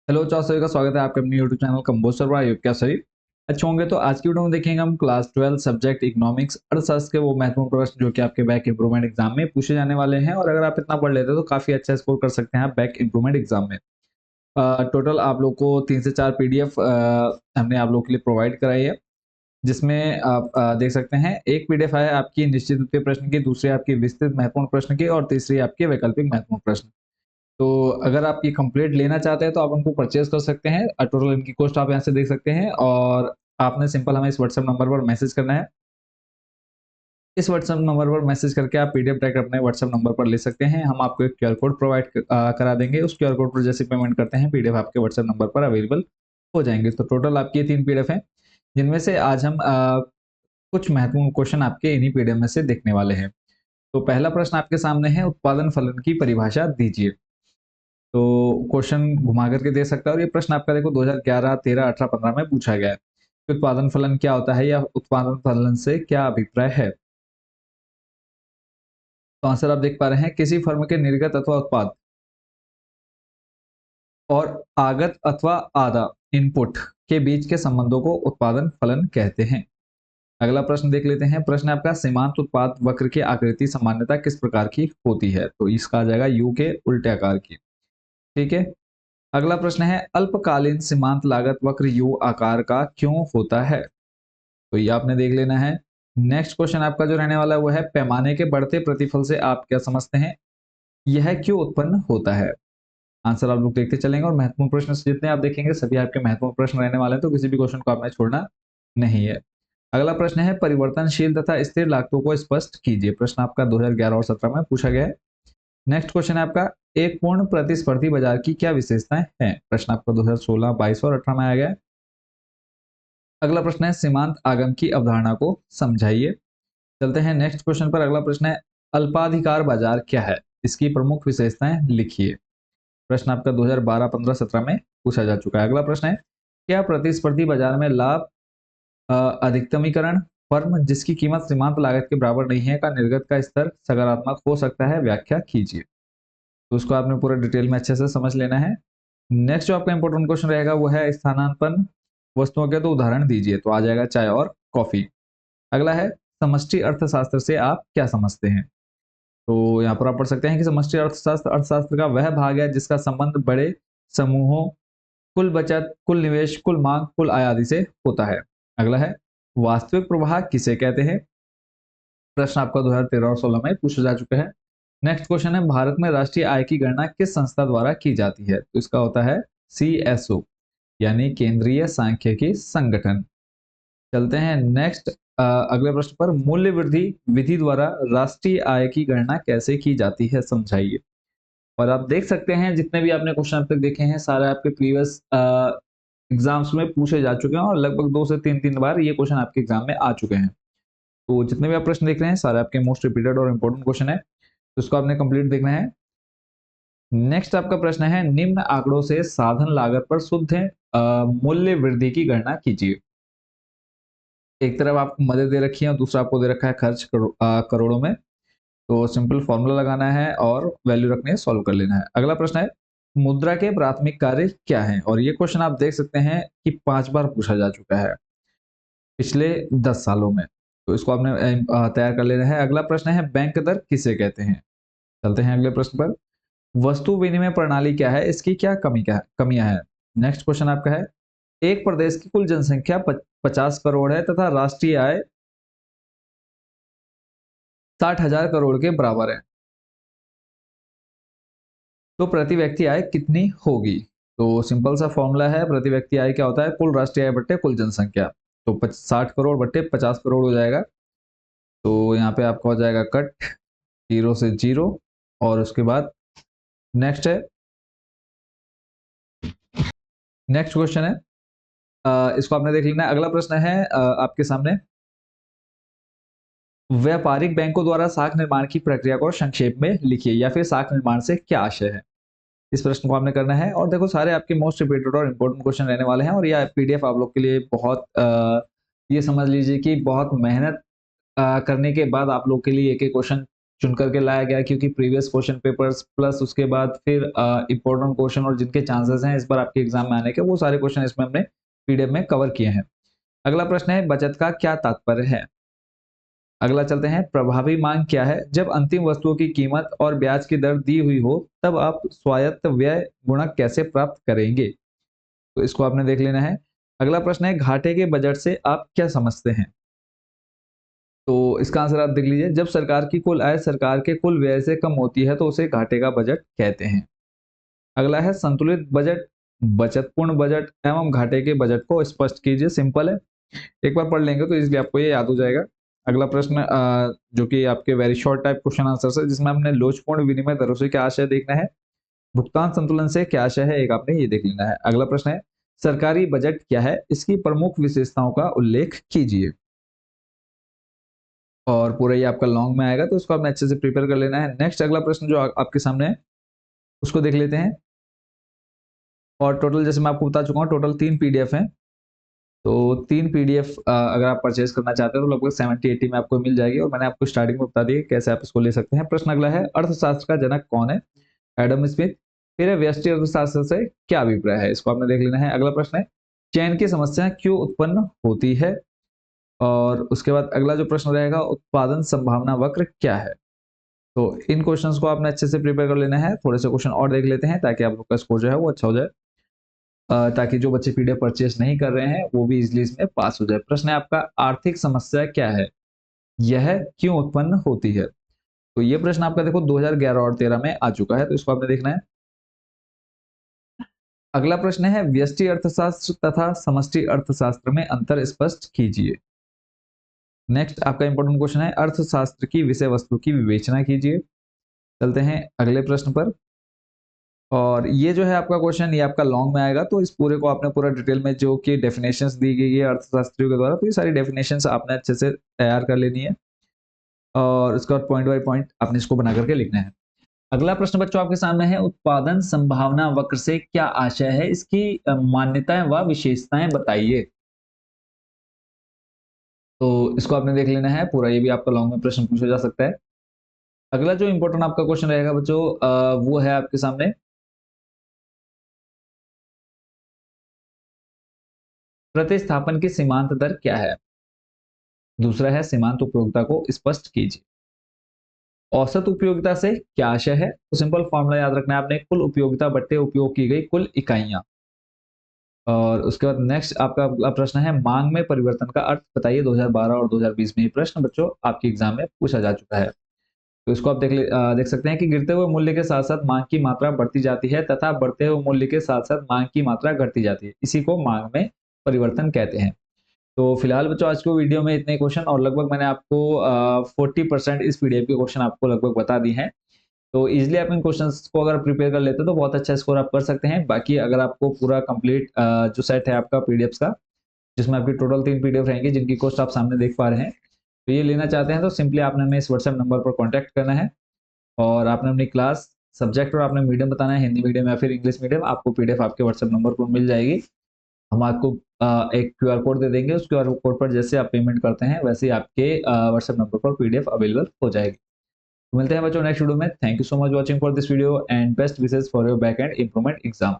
Hello चार सभी का स्वागत है आपके अपने यूट्यूब चैनल कंपोस्टर पर। आयुब क्या सही अच्छे होंगे। तो आज की वीडियो में देखेंगे हम क्लास 12 सब्जेक्ट इकोनॉमिक्स अर्थशास्त्र के वो महत्वपूर्ण प्रश्न जो कि आपके बैक इंप्रूवमेंट एग्जाम में पूछे जाने वाले हैं। और अगर आप इतना पढ़ लेते हैं तो काफी अच्छा स्कोर कर सकते हैं आप बैक इंप्रूवमेंट एग्जाम में। टोटल आप लोग को 3 से 4 पीडीएफ हमने आप लोग के लिए प्रोवाइड कराई है, जिसमें आप देख सकते हैं एक पीडीएफ है आपकी निश्चित उत्तर प्रश्न की, दूसरी आपकी विस्तृत महत्वपूर्ण प्रश्न की और तीसरी आपकी वैकल्पिक महत्वपूर्ण प्रश्न। तो अगर आप ये कंप्लीट लेना चाहते हैं तो आप उनको परचेज कर सकते हैं। टोटल इनकी कॉस्ट आप यहाँ से देख सकते हैं और आपने सिंपल हमें इस व्हाट्सएप नंबर पर मैसेज करना है। इस व्हाट्सएप नंबर पर मैसेज करके आप पीडीएफ डायरेक्ट अपने व्हाट्सएप नंबर पर ले सकते हैं। हम आपको एक क्यूआर कोड प्रोवाइड करा देंगे। उस क्यूआर कोड पर जैसे पेमेंट करते हैं पीडीएफ आपके व्हाट्सएप नंबर पर अवेलेबल हो जाएंगे। तो टोटल आपकी ये 3 पीडीएफ हैं, जिनमें से आज हम कुछ महत्वपूर्ण क्वेश्चन आपके इन्हीं पीडीएफ में से देखने वाले हैं। तो पहला प्रश्न आपके सामने है, उत्पादन फलन की परिभाषा दीजिए। तो क्वेश्चन घुमा करके दे सकता है और ये प्रश्न आपका देखो 2011, 13, 18, 15 में पूछा गया है कि उत्पादन फलन क्या होता है या उत्पादन फलन से क्या अभिप्राय है। तो आंसर आप देख पा रहे हैं, किसी फर्म के निर्गत अथवा उत्पाद और आगत अथवा आदा इनपुट के बीच के संबंधों को उत्पादन फलन कहते हैं। अगला प्रश्न देख लेते हैं। प्रश्न आपका, सीमांत उत्पाद वक्र की आकृति सामान्यता किस प्रकार की होती है। तो इसका आ जाएगा यू के उल्टे आकार की। ठीक है। अगला प्रश्न है, अल्पकालीन सीमांत लागत वक्र यू आकार का क्यों होता है। तो ये आपने देख लेना है। नेक्स्ट क्वेश्चन आपका जो रहने वाला है वो है, पैमाने के बढ़ते प्रतिफल से आप क्या समझते हैं, यह क्यों उत्पन्न होता है। आंसर आप लोग देखते चलेंगे और महत्वपूर्ण प्रश्न जितने आप देखेंगे सभी आपके महत्वपूर्ण प्रश्न रहने वाले हैं, तो किसी भी क्वेश्चन को आपने छोड़ना नहीं है। अगला प्रश्न है, परिवर्तनशील तथा स्थिर लागतों को स्पष्ट कीजिए। प्रश्न आपका 2011 और 17 में पूछा गया है। नेक्स्ट क्वेश्चन है आपका, एक पूर्ण प्रतिस्पर्धी बाजार की क्या विशेषताएं हैं। प्रश्न आपका 2016, 22 और 18 में आया गया है। अगला प्रश्न है, सीमांत आगम की अवधारणा को समझाइए। चलते हैं नेक्स्ट क्वेश्चन पर। अगला प्रश्न है, अल्पाधिकार बाजार क्या है, इसकी प्रमुख विशेषताएं लिखिए। प्रश्न आपका 2012, 15, 17 में पूछा जा चुका है। अगला प्रश्न है, क्या प्रतिस्पर्धी बाजार में लाभ अधिकतमीकरण फर्म जिसकी कीमत सीमांत लागत के बराबर नहीं है का निर्गत का स्तर सकारात्मक हो सकता है, व्याख्या कीजिए। तो उसको आपने पूरा डिटेल में अच्छे से समझ लेना है। नेक्स्ट जो आपका इंपॉर्टेंट क्वेश्चन रहेगा वो है, स्थानापन्न वस्तुओं के तो उदाहरण दीजिए। तो आ जाएगा चाय और कॉफी। अगला है, समष्टि अर्थशास्त्र से आप क्या समझते हैं। तो यहाँ पर आप पढ़ सकते हैं कि समष्टि अर्थशास्त्र अर्थशास्त्र का वह भाग है जिसका संबंध बड़े समूहों, कुल बचत, कुल निवेश, कुल मांग, कुल आय आदि से होता है। अगला है, वास्तविक प्रवाह किसे कहते हैं। प्रश्न आपका 2013 और 16 में पूछा जा चुका है। नेक्स्ट क्वेश्चन है, भारत में राष्ट्रीय आय की गणना किस संस्था द्वारा की जाती है। तो इसका होता है CSO, यानी केंद्रीय सांख्यिकी संगठन। चलते हैं नेक्स्ट अगले प्रश्न पर, मूल्य वृद्धि विधि द्वारा राष्ट्रीय आय की गणना कैसे की जाती है, समझाइए। और आप देख सकते हैं जितने भी आपने क्वेश्चन अब तक देखे हैं सारे आपके प्रीवियस एग्जाम्स में पूछे जा चुके हैं और लगभग 2 से 3 बार ये क्वेश्चन आपके एग्जाम में आ चुके हैं। तो जितने भी आप प्रश्न देख रहे हैं सारे आपके मोस्ट रिपीटेड और इंपॉर्टेंट क्वेश्चन है, तो इसको आपने कंप्लीट देखना है। नेक्स्ट आपका प्रश्न है, निम्न आंकड़ों से साधन लागत पर शुद्ध मूल्य वृद्धि की गणना कीजिए। एक तरफ आपको मदद दे रखी है और दूसरा आपको दे रखा है खर्च करोड़ों में। तो सिंपल फॉर्मूला लगाना है और वैल्यू रखनी है, सॉल्व कर लेना है। अगला प्रश्न है, मुद्रा के प्राथमिक कार्य क्या हैं। और ये क्वेश्चन आप देख सकते हैं कि 5 बार पूछा जा चुका है पिछले 10 सालों में। तो इसको आपने तैयार कर लेना है। अगला प्रश्न है, बैंक दर किसे कहते हैं। चलते हैं अगले प्रश्न पर, वस्तु विनिमय प्रणाली क्या है, इसकी क्या कमियां हैं। नेक्स्ट क्वेश्चन आपका है, एक प्रदेश की कुल जनसंख्या 50 करोड़ है तथा राष्ट्रीय आय 60,000 करोड़ के बराबर है, तो प्रति व्यक्ति आय कितनी होगी। तो सिंपल सा फॉर्मूला है, प्रति व्यक्ति आय क्या होता है, कुल राष्ट्रीय आय बट्टे कुल जनसंख्या। तो 60 करोड़ बट्टे 50 करोड़ हो जाएगा। तो यहाँ पे आपका हो जाएगा कट 0 से 0। और उसके बाद नेक्स्ट है, नेक्स्ट क्वेश्चन है, इसको आपने देख लेना है। अगला प्रश्न है आपके सामने, व्यापारिक बैंकों द्वारा साख निर्माण की प्रक्रिया को संक्षेप में लिखिए, या फिर साख निर्माण से क्या आशय है। इस प्रश्न को आपने करना है। और देखो सारे आपके मोस्ट रिपीटेड और इंपॉर्टेंट क्वेश्चन रहने वाले हैं और यह पीडीएफ आप लोग के लिए बहुत ये समझ लीजिए कि बहुत मेहनत करने के बाद आप लोग के लिए एक एक क्वेश्चन चुन करके लाया गया क्योंकि प्रीवियस क्वेश्चन पेपर्स प्लस उसके बाद फिर इंपॉर्टेंट क्वेश्चन और जिनके चांसेस हैं इस बार आपके एग्जाम में आने के, वो सारे क्वेश्चन इसमें हमने पीडीएफ में कवर किए हैं। अगला प्रश्न है बचत का क्या तात्पर्य है। अगला चलते हैं, प्रभावी मांग क्या है। जब अंतिम वस्तुओं की कीमत और ब्याज की दर दी हुई हो तब आप स्वायत्त व्यय गुणक कैसे प्राप्त करेंगे, तो इसको आपने देख लेना है। अगला प्रश्न है घाटे के बजट से आप क्या समझते हैं, तो इसका आंसर आप देख लीजिए। जब सरकार की कुल आय सरकार के कुल व्यय से कम होती है तो उसे घाटे का बजट कहते हैं। अगला है संतुलित बजट, बचतपूर्ण बजट एवं घाटे के बजट को स्पष्ट कीजिए। सिंपल है, एक बार पढ़ लेंगे तो इसलिए आपको ये याद हो जाएगा। अगला प्रश्न जो कि आपके very short type question answer है, जिसमें हमने लोचपूर्ण विनिमय दरों से क्या आशय देखना है, भुगतान संतुलन से क्या आशय है, एक आपने ये देख लेना है। अगला प्रश्न है सरकारी बजट क्या है, इसकी प्रमुख विशेषताओं का उल्लेख कीजिए। और पूरा ये आपका लॉन्ग में आएगा तो इसको आपने अच्छे से प्रिपेयर कर लेना है। नेक्स्ट अगला प्रश्न जो आपके सामने है उसको देख लेते हैं। और टोटल जैसे मैं आपको बता चुका हूँ टोटल 3 पीडीएफ हैं, तो 3 पीडीएफ अगर आप परचेज करना चाहते हैं तो लगभग 70-80 में आपको मिल जाएगी, और मैंने आपको स्टार्टिंग में बता दिया कैसे आप इसको ले सकते हैं। प्रश्न अगला है अर्थशास्त्र का जनक कौन है, एडम स्मिथ। फिर है व्यष्टि अर्थशास्त्र से क्या अभिप्राय है, इसको आपने देख लेना है। अगला प्रश्न है चयन की समस्या क्यों उत्पन्न होती है, और उसके बाद अगला जो प्रश्न रहेगा उत्पादन संभावना वक्र क्या है। तो इन क्वेश्चंस को आपने अच्छे से प्रिपेयर कर लेना है। थोड़े से क्वेश्चन और देख लेते हैं ताकि आप लोग का स्कोर जो है वो अच्छा हो जाए, ताकि जो बच्चे पीडीएफ परचेस नहीं कर रहे हैं वो भी इजिली इसमें पास हो जाए। प्रश्न है आपका आर्थिक समस्या क्या है, यह क्यों उत्पन्न होती है। तो ये प्रश्न आपका देखो 2011 और 13 में आ चुका है, तो इसको आपने देखना है। अगला प्रश्न है व्यष्टि अर्थशास्त्र तथा समष्टि अर्थशास्त्र में अंतर स्पष्ट कीजिए। नेक्स्ट आपका इंपॉर्टेंट क्वेश्चन है अर्थशास्त्र की विषय वस्तु की विवेचना कीजिए। चलते हैं अगले प्रश्न पर। और ये जो है आपका क्वेश्चन ये आपका लॉन्ग में आएगा, तो इस पूरे को आपने पूरा डिटेल में जो कि डेफिनेशंस दी गई है अर्थशास्त्रियों के द्वारा, तो ये सारी डेफिनेशंस आपने अच्छे से तैयार कर लेनी है और उसका पॉइंट बाय पॉइंट आपने इसको बना करके लिखना है। अगला प्रश्न बच्चों आपके सामने है उत्पादन संभावना वक्र से क्या आशय है, इसकी मान्यताएं व विशेषताएं बताइए। तो इसको आपने देख लेना है पूरा, ये भी आपका लॉन्ग में प्रश्न पूछा जा सकता है। अगला जो इंपॉर्टेंट आपका क्वेश्चन रहेगा बच्चों वो है आपके सामने प्रतिस्थापन की सीमांत दर क्या है। दूसरा है सीमांत उपयोगिता को स्पष्ट कीजिए। औसत उपयोगिता से क्या आशय है, तो सिंपल फॉर्मूला याद रखना है आपने, कुल उपयोगिता बट्टे उपयोग की गई कुल इकाइयां। और उसके बाद नेक्स्ट आपका अगला प्रश्न है मांग में परिवर्तन का अर्थ बताइए। 2012 और 2020 में ये प्रश्न बच्चों आपके एग्जाम में पूछा जा चुका है, तो इसको आप देख सकते हैं कि गिरते हुए मूल्य के साथ साथ मांग की मात्रा बढ़ती जाती है तथा बढ़ते हुए मूल्य के साथ साथ मांग की मात्रा घटती जाती है, इसी को मांग में परिवर्तन कहते हैं। तो फिलहाल बच्चों आज को वीडियो में इतने क्वेश्चन, और लगभग मैंने आपको 40% इस पीडीएफ के क्वेश्चन आपको लगभग बता दिए हैं। तो इजिली आप इन क्वेश्चंस को अगर प्रिपेयर कर लेते हैं तो बहुत अच्छा स्कोर आप कर सकते हैं। बाकी अगर आपको पूरा कंप्लीट जो सेट है आपका पीडीएफ का, जिसमें आपकी टोटल 3 पीडीएफ रहेंगी जिनकी कॉस्ट आप सामने देख पा रहे हैं, तो ये लेना चाहते हैं तो सिंपली आपने हमें इस व्हाट्सएप नंबर पर कॉन्टैक्ट करना है, और आपने अपनी क्लास सब्जेक्ट और आपने मीडियम बताना है, हिंदी मीडियम या फिर इंग्लिश मीडियम। आपको पीडीएफ आपके व्हाट्सएप नंबर पर मिल जाएगी। हम आपको एक क्यूआर कोड दे देंगे, उस क्यूआर कोड पर जैसे आप पेमेंट करते हैं वैसे ही आपके व्हाट्सएप नंबर पर पीडीएफ अवेलेबल हो जाएगी। तो मिलते हैं बच्चों नेक्स्ट वीडियो में। Thank you so much watching for this video and best wishes for your back and improvement exam.